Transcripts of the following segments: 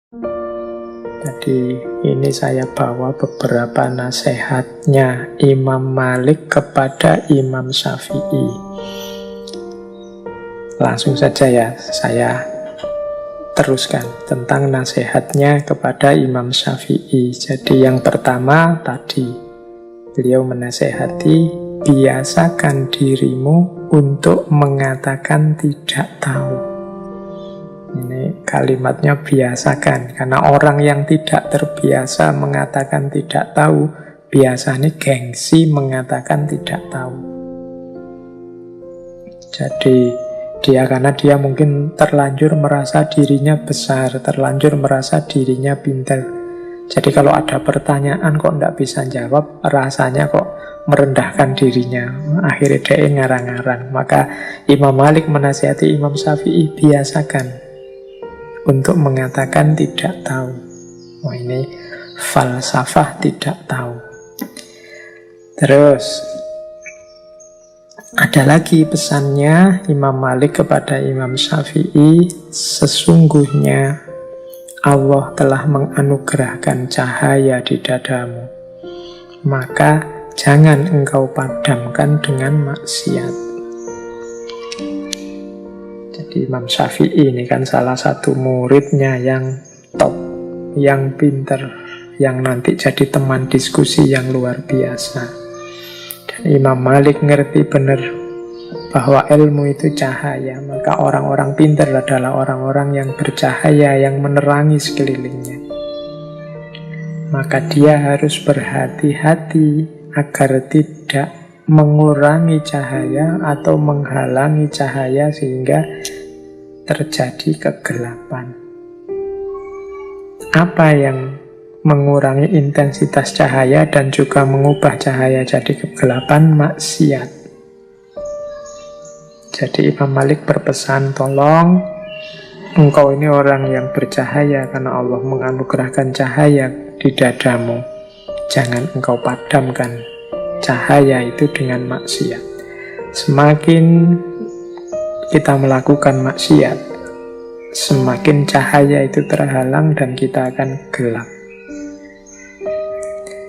Jadi ini saya bawa beberapa nasihatnya Imam Malik kepada Imam Syafi'i. Langsung saja ya, saya teruskan tentang nasihatnya kepada Imam Syafi'i. Jadi yang pertama tadi, beliau menasehati, biasakan dirimu untuk mengatakan tidak tahu. Ini kalimatnya biasakan, karena orang yang tidak terbiasa mengatakan tidak tahu, biasanya gengsi mengatakan tidak tahu. Jadi karena dia mungkin terlanjur merasa dirinya besar, terlanjur merasa dirinya pintar. Jadi kalau ada pertanyaan kok tidak bisa jawab, rasanya kok merendahkan dirinya. Akhirnya dia ngarang-ngarang. Maka Imam Malik menasihati Imam Syafi'i, biasakan untuk mengatakan tidak tahu. Wah, ini falsafah tidak tahu. Terus ada lagi pesannya Imam Malik kepada Imam Syafi'i, sesungguhnya Allah telah menganugerahkan cahaya di dadamu, maka jangan engkau padamkan dengan maksiat. Jadi Imam Syafi'i ini kan salah satu muridnya yang top, yang pinter, yang nanti jadi teman diskusi yang luar biasa. Dan Imam Malik ngerti benar bahwa ilmu itu cahaya, maka orang-orang pinter adalah orang-orang yang bercahaya, yang menerangi sekelilingnya. Maka dia harus berhati-hati agar tidak mengurangi cahaya atau menghalangi cahaya sehingga terjadi kegelapan. Apa yang mengurangi intensitas cahaya dan juga mengubah cahaya jadi kegelapan? Maksiat. Jadi Imam Malik berpesan, tolong engkau ini orang yang bercahaya karena Allah menganugerahkan cahaya di dadamu. Jangan engkau padamkan cahaya itu dengan maksiat. Semakin kita melakukan maksiat, semakin cahaya itu terhalang dan kita akan gelap.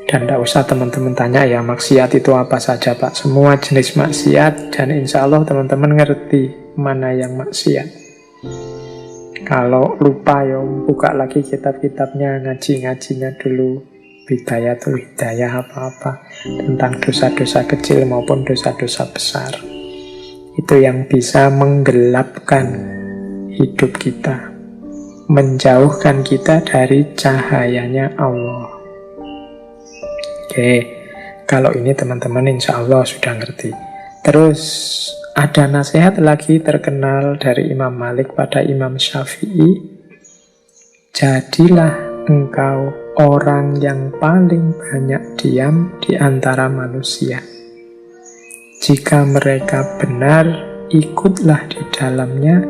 Dan tidak usah teman-teman tanya ya, maksiat itu apa saja Pak. Semua jenis maksiat, dan insya Allah teman-teman ngerti mana yang maksiat. Kalau lupa ya buka lagi kitab-kitabnya, ngaji-ngajinya dulu, Bidayatul Hidayah apa-apa, tentang dosa-dosa kecil maupun dosa-dosa besar. Itu yang bisa menggelapkan hidup kita, menjauhkan kita dari cahayanya Allah. Oke, kalau ini teman-teman insya Allah sudah ngerti. Terus ada nasihat lagi terkenal dari Imam Malik pada Imam Syafi'i. Jadilah engkau orang yang paling banyak diam di antara manusia. Jika mereka benar, ikutlah di dalamnya,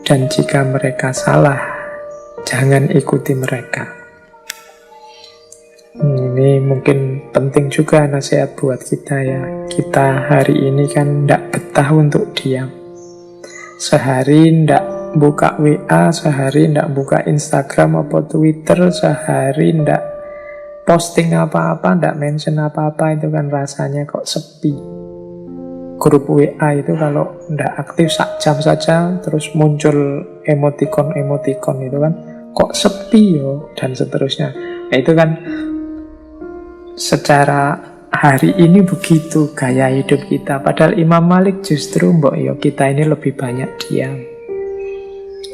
dan jika mereka salah, jangan ikuti mereka. Ini mungkin penting juga nasihat buat kita ya. Kita hari ini kan tidak betah untuk diam. Sehari tidak buka WA, sehari tidak buka Instagram atau Twitter, sehari tidak posting apa-apa, tidak mention apa-apa, itu kan rasanya kok sepi. Grup WA itu kalau tidak aktif sak jam saja, terus muncul emoticon-emoticon itu kan kok sepi yo, dan seterusnya. Nah itu kan secara hari ini begitu gaya hidup kita. Padahal Imam Malik justru mbok yo kita ini lebih banyak diam.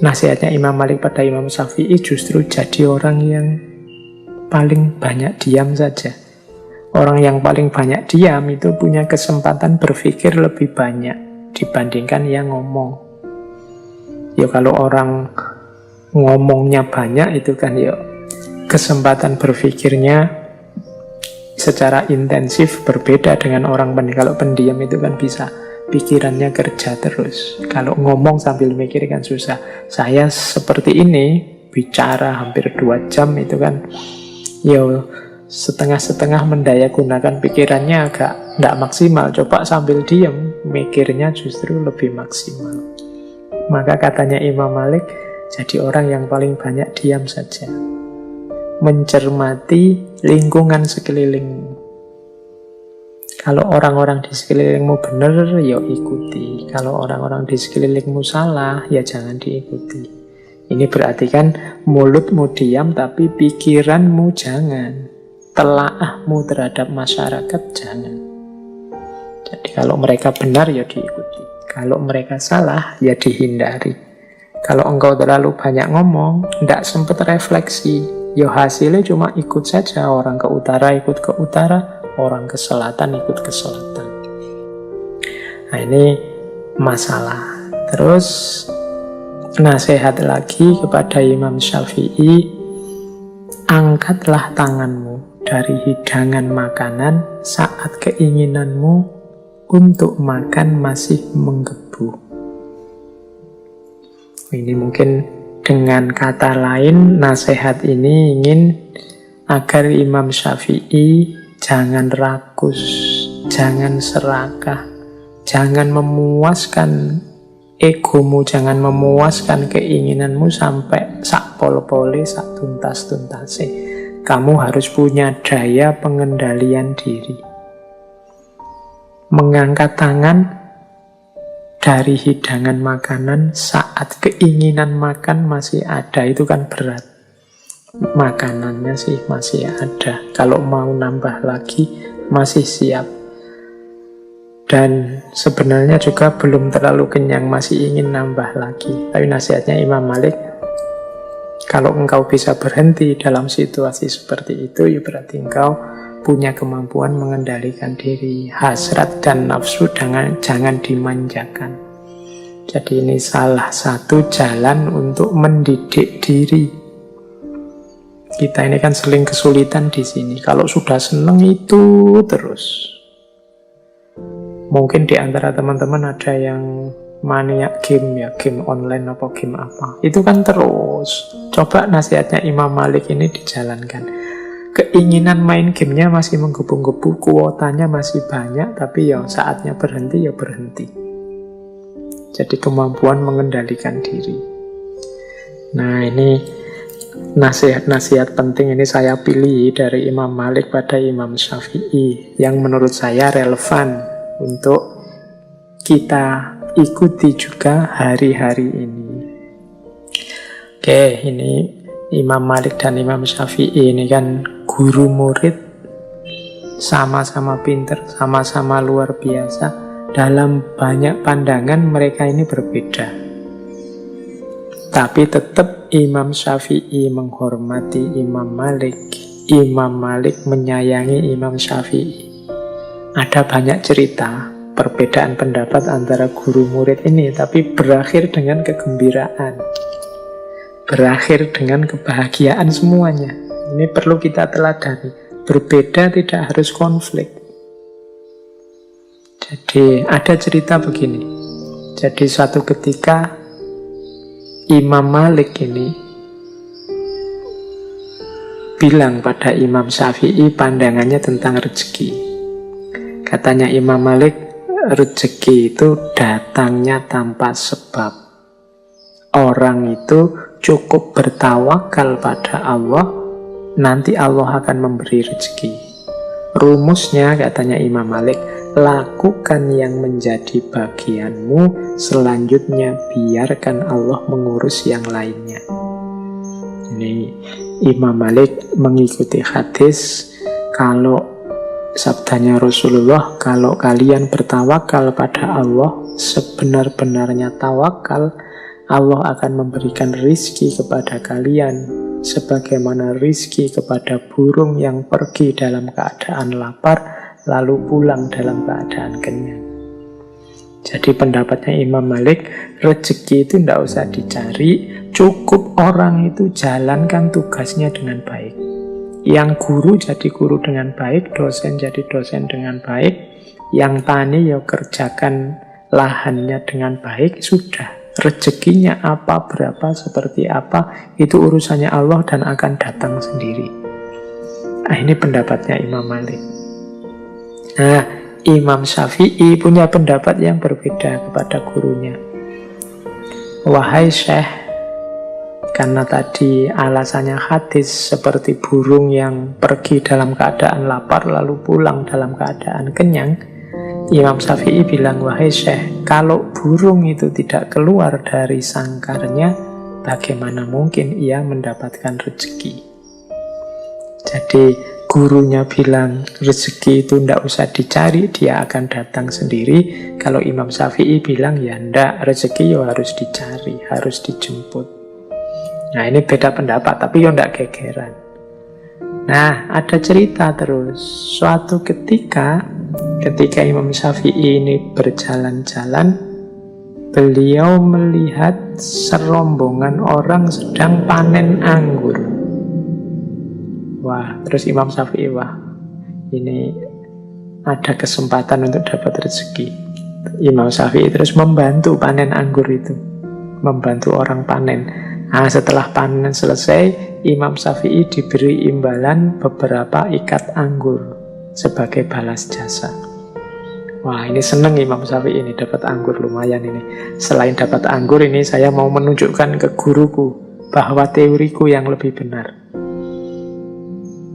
Nasihatnya Imam Malik pada Imam Syafi'i justru jadi orang yang paling banyak diam saja. Orang yang paling banyak diam itu punya kesempatan berpikir lebih banyak dibandingkan yang ngomong. Ya kalau orang ngomongnya banyak itu kan ya kesempatan berpikirnya secara intensif berbeda dengan orang pendiam. Kalau pendiam itu kan bisa pikirannya kerja terus. Kalau ngomong sambil mikir kan susah. Saya seperti ini bicara hampir 2 jam itu kan ya setengah-setengah mendaya gunakan pikirannya agak tidak maksimal. Coba sambil diam, mikirnya justru lebih maksimal. Maka katanya Imam Malik, Jadi orang yang paling banyak diam saja, mencermati lingkungan sekelilingmu. Kalau orang-orang di sekelilingmu benar, ya ikuti. Kalau orang-orang di sekelilingmu salah, ya jangan diikuti. Ini berarti kan mulutmu diam, tapi pikiranmu jangan. Telaahmu terhadap masyarakat jangan. Jadi kalau mereka benar, ya diikuti. Kalau mereka salah, ya dihindari. Kalau engkau terlalu banyak ngomong, tidak sempat refleksi, ya hasilnya cuma ikut saja. Orang ke utara ikut ke utara, orang ke selatan ikut ke selatan. Nah ini masalah. Terus nasihat lagi kepada Imam Syafi'i, angkatlah tanganmu dari hidangan makanan saat keinginanmu untuk makan masih menggebu. Ini mungkin dengan kata lain, nasihat ini ingin agar Imam Syafi'i jangan rakus, jangan serakah, jangan memuaskan egomu, jangan memuaskan keinginanmu sampai sak pol-pole, sak tuntas-tuntase. Kamu harus punya daya pengendalian diri. Mengangkat tangan dari hidangan makanan saat keinginan makan masih ada, itu kan berat. Makanannya sih masih ada. Kalau mau nambah lagi, masih siap. Dan sebenarnya juga belum terlalu kenyang, masih ingin nambah lagi. Tapi nasihatnya Imam Malik, kalau engkau bisa berhenti dalam situasi seperti itu, ya berarti engkau punya kemampuan mengendalikan diri. Hasrat dan nafsu jangan dimanjakan. Jadi ini salah satu jalan untuk mendidik diri. Kita ini kan sering kesulitan di sini. Kalau sudah seneng itu terus. Mungkin di antara teman-teman ada yang maniak game, ya game online apa game apa, itu kan terus. Coba nasihatnya Imam Malik ini dijalankan. Keinginan main gamenya masih menggebu-gebu, kuotanya masih banyak, tapi ya saatnya berhenti ya berhenti. Jadi kemampuan mengendalikan diri. Nah ini nasihat-nasihat penting ini saya pilih dari Imam Malik pada Imam Syafi'i yang menurut saya relevan untuk kita ikuti juga hari-hari ini. Oke, ini Imam Malik dan Imam Syafi'i ini kan guru murid, sama-sama pinter, sama-sama luar biasa. Dalam banyak pandangan mereka ini berbeda. Tapi tetap Imam Syafi'i menghormati Imam Malik. Imam Malik menyayangi Imam Syafi'i. Ada banyak cerita perbedaan pendapat antara guru murid ini, tapi berakhir dengan kegembiraan, berakhir dengan kebahagiaan semuanya. Ini perlu kita teladani. Berbeda tidak harus konflik. Jadi ada cerita begini. Jadi suatu ketika Imam Malik ini bilang pada Imam Syafi'i pandangannya tentang rezeki. Katanya Imam Malik, rezeki itu datangnya tanpa sebab. Orang itu cukup bertawakal pada Allah, nanti Allah akan memberi rezeki. Rumusnya, katanya Imam Malik, lakukan yang menjadi bagianmu, selanjutnya biarkan Allah mengurus yang lainnya. Ini Imam Malik mengikuti hadis, kalau sabdanya Rasulullah, kalau kalian bertawakal pada Allah sebenar-benarnya tawakal, Allah akan memberikan rizki kepada kalian sebagaimana rizki kepada burung yang pergi dalam keadaan lapar lalu pulang dalam keadaan kenyang. Jadi pendapatnya Imam Malik, rezeki itu tidak usah dicari, cukup orang itu jalankan tugasnya dengan baik. Yang guru jadi guru dengan baik, dosen jadi dosen dengan baik, yang tani ya kerjakan lahannya dengan baik, sudah. Rezekinya apa, berapa, seperti apa, itu urusannya Allah dan akan datang sendiri. Nah, ini pendapatnya Imam Malik. Nah, Imam Syafi'i punya pendapat yang berbeda kepada gurunya. Wahai Syekh, Karena tadi alasannya hadis seperti burung yang pergi dalam keadaan lapar lalu pulang dalam keadaan kenyang. Imam Syafi'i bilang, wahai Syekh, kalau burung itu tidak keluar dari sangkarnya, bagaimana mungkin ia mendapatkan rezeki? Jadi gurunya bilang rezeki itu tidak usah dicari, dia akan datang sendiri. Kalau Imam Syafi'i bilang ya ndak, rezeki ya harus dicari, harus dijemput. Nah ini beda pendapat, tapi ya ndak gegeran. Nah ada cerita terus. Suatu ketika Imam Syafi'i ini berjalan-jalan, beliau melihat serombongan orang sedang panen anggur. Wah, terus Imam Syafi'i, wah ini ada kesempatan untuk dapat rezeki. Imam Syafi'i terus membantu panen anggur itu, membantu orang panen. Nah, setelah panen selesai, Imam Syafi'i diberi imbalan beberapa ikat anggur sebagai balas jasa. Wah, ini seneng Imam Syafi'i ini dapat anggur, lumayan ini. Selain dapat anggur ini, saya mau menunjukkan ke guruku bahwa teoriku yang lebih benar.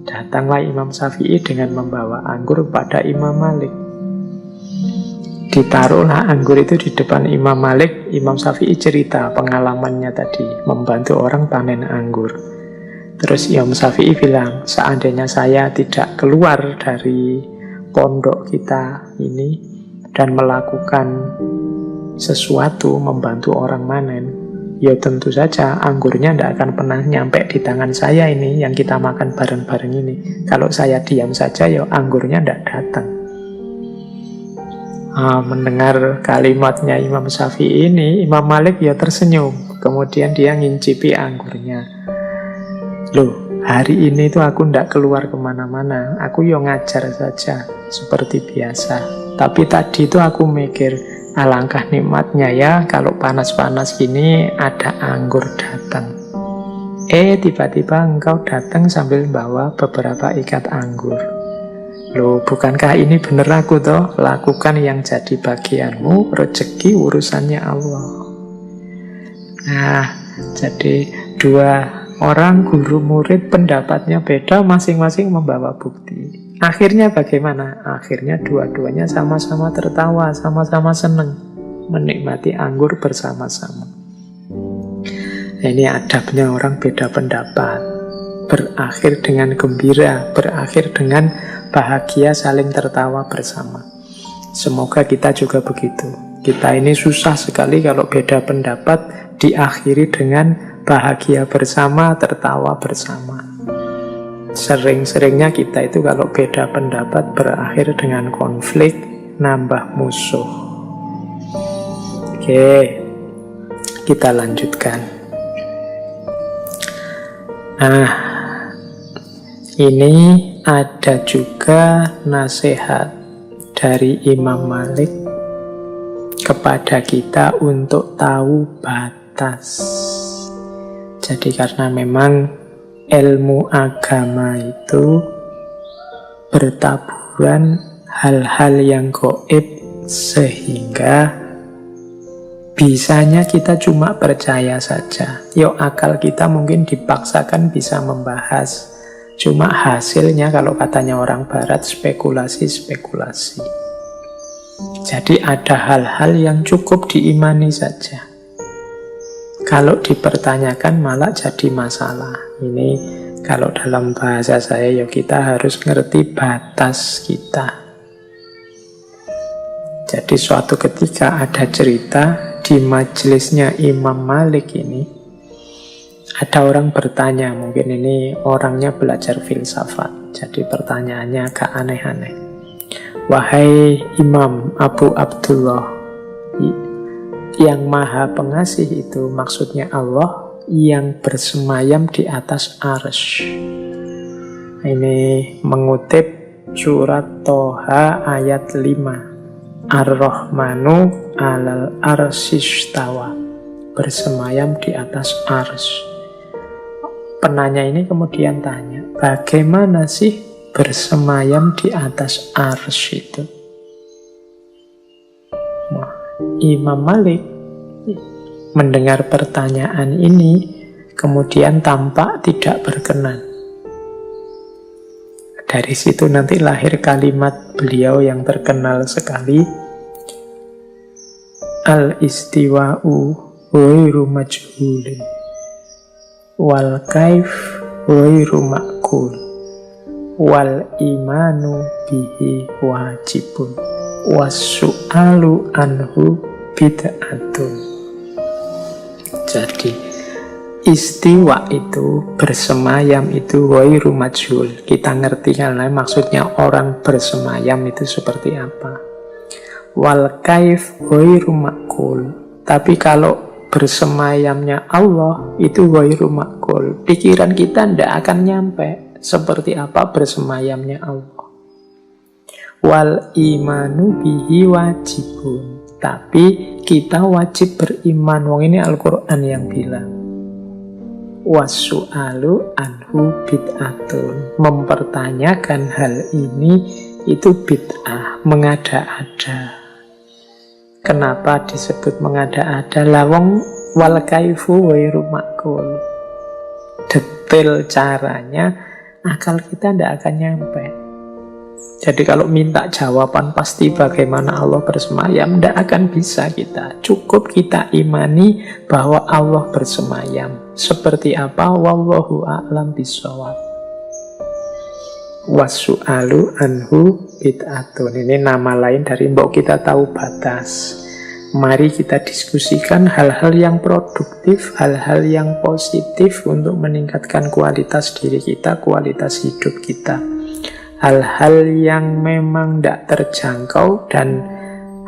Datanglah Imam Syafi'i dengan membawa anggur pada Imam Malik. Ditaruhlah anggur itu di depan Imam Malik. Imam Syafi'i cerita pengalamannya tadi, membantu orang panen anggur. Terus Imam Syafi'i bilang, seandainya saya tidak keluar dari pondok kita ini dan melakukan sesuatu, membantu orang panen, ya tentu saja anggurnya tidak akan pernah nyampe di tangan saya ini, yang kita makan bareng-bareng ini. Kalau saya diam saja, ya anggurnya tidak datang. Mendengar kalimatnya Imam Syafi'i ini, Imam Malik ya tersenyum. Kemudian dia ngincipi anggurnya. Loh, hari ini tuh aku ndak keluar kemana-mana. Aku ya ngajar saja, seperti biasa. Tapi tadi itu aku mikir, alangkah nikmatnya ya kalau panas-panas gini ada anggur datang. Tiba-tiba engkau datang sambil bawa beberapa ikat anggur. Loh, bukankah ini bener aku toh? Lakukan yang jadi bagianmu, rezeki urusannya Allah. Nah, jadi dua orang guru murid pendapatnya beda, masing-masing membawa bukti. Akhirnya bagaimana? Akhirnya dua-duanya sama-sama tertawa, sama-sama senang menikmati anggur bersama-sama. Nah, ini adabnya orang beda pendapat. Berakhir dengan gembira, berakhir dengan bahagia, saling tertawa bersama. Semoga kita juga begitu. Kita ini susah sekali kalau beda pendapat diakhiri dengan bahagia bersama, tertawa bersama. Sering-seringnya kita itu kalau beda pendapat berakhir dengan konflik, nambah musuh. Oke, kita lanjutkan. Nah, ini ada juga nasihat dari Imam Malik kepada kita untuk tahu batas. Jadi karena memang ilmu agama itu bertaburan hal-hal yang gaib, sehingga bisanya kita cuma percaya saja. Akal kita mungkin dipaksakan bisa membahas, cuma hasilnya kalau katanya orang barat spekulasi-spekulasi. Jadi ada hal-hal yang cukup diimani saja. Kalau dipertanyakan malah jadi masalah. Ini kalau dalam bahasa saya, kita harus ngerti batas kita. Jadi suatu ketika ada cerita di majelisnya Imam Malik ini, ada orang bertanya, mungkin ini orangnya belajar filsafat, jadi pertanyaannya agak aneh-aneh. Wahai Imam Abu Abdullah, yang maha pengasih itu maksudnya Allah yang bersemayam di atas arsy. Ini mengutip surat Toha ayat 5. Ar-Rahmanu alal arsyistawa, bersemayam di atas arsy. Penanya ini kemudian tanya, bagaimana sih bersemayam di atas arsy itu? Imam Malik mendengar pertanyaan ini kemudian tampak tidak berkenan. Dari situ nanti lahir kalimat beliau yang terkenal sekali, al-istiwa'u ghairu majhulin wal kaif ghairu ma'kul wal imanu bihi wajibun wassu'alu anhu bid'atun. Jadi istiwa itu, bersemayam itu ghairu majhul. Kita ngerti kan maksudnya orang bersemayam itu seperti apa. Wal kaif ghairu ma'kul. Tapi kalau bersemayamnya Allah itu ghairu ma'kul. Pikiran kita tidak akan nyampe seperti apa bersemayamnya Allah. Wal imanu bihi wajibun. Tapi kita wajib beriman. Wong ini Al-Quran yang bilang. Wassu'alu anhu bid'atun. Mempertanyakan hal ini itu bid'ah, mengada-ada. Kenapa disebut mengada-ada? Lawang wal kaifu ghairu ma'kul. Detail caranya akal kita tidak akan nyampe. Jadi kalau minta jawaban pasti bagaimana Allah bersemayam, tidak akan bisa kita. Cukup kita imani bahwa Allah bersemayam. Seperti apa? Wallahu a'lam bishawab. Wassu'alu anhu bid'atun. Ini nama lain dari mbok kita tahu batas. Mari kita diskusikan hal-hal yang produktif, hal-hal yang positif untuk meningkatkan kualitas diri kita, kualitas hidup kita. Hal-hal yang memang tidak terjangkau dan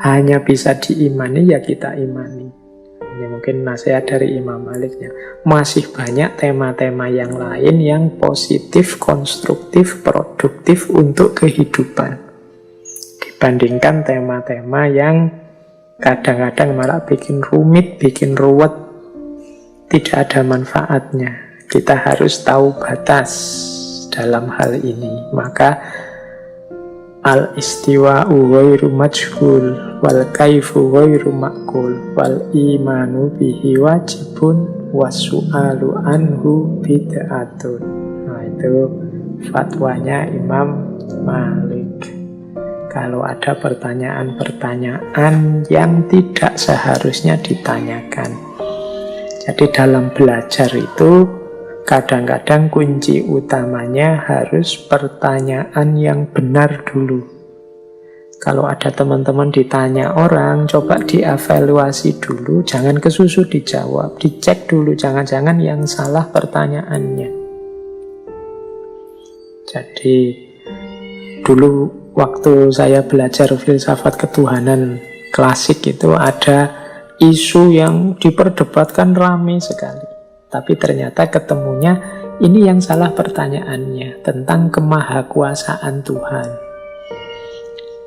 hanya bisa diimani, ya kita imani. Ini mungkin nasihat dari Imam Maliknya. Masih banyak tema-tema yang lain yang positif, konstruktif, produktif untuk kehidupan. Dibandingkan tema-tema yang kadang-kadang malah bikin rumit, bikin ruwet, tidak ada manfaatnya. Kita harus tahu batas dalam hal ini. Maka al-istiwa'u ghairu majhul wal kaifu ghairu ma'kul wal imanu bihi wajibun wassu'alu anhu bid'atun. Nah, itu fatwanya Imam Malik. Kalau ada pertanyaan-pertanyaan yang tidak seharusnya ditanyakan. Jadi dalam belajar itu kadang-kadang kunci utamanya harus pertanyaan yang benar dulu. Kalau ada teman-teman ditanya orang, coba dievaluasi dulu, jangan kesusu dijawab, dicek dulu, jangan-jangan yang salah pertanyaannya. Jadi dulu waktu saya belajar filsafat ketuhanan klasik itu ada isu yang diperdebatkan ramai sekali. Tapi ternyata ketemunya ini yang salah pertanyaannya tentang kemahakuasaan Tuhan.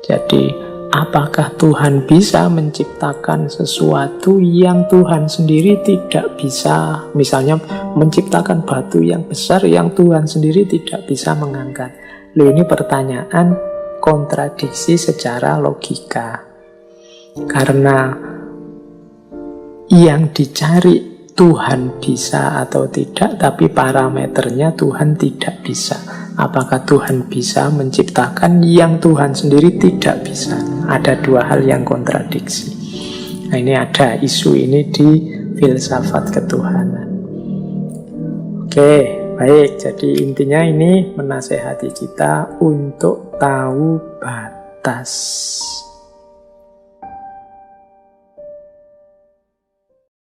Jadi apakah Tuhan bisa menciptakan sesuatu yang Tuhan sendiri tidak bisa? Misalnya menciptakan batu yang besar yang Tuhan sendiri tidak bisa mengangkat. Loh, ini pertanyaan kontradiksi secara logika. Karena yang dicari Tuhan bisa atau tidak, tapi parameternya Tuhan tidak bisa. Apakah Tuhan bisa menciptakan yang Tuhan sendiri tidak bisa? Ada dua hal yang kontradiksi. Nah, ini ada isu ini di filsafat ketuhanan. Oke, baik. Jadi intinya ini menasehati kita untuk tahu batas.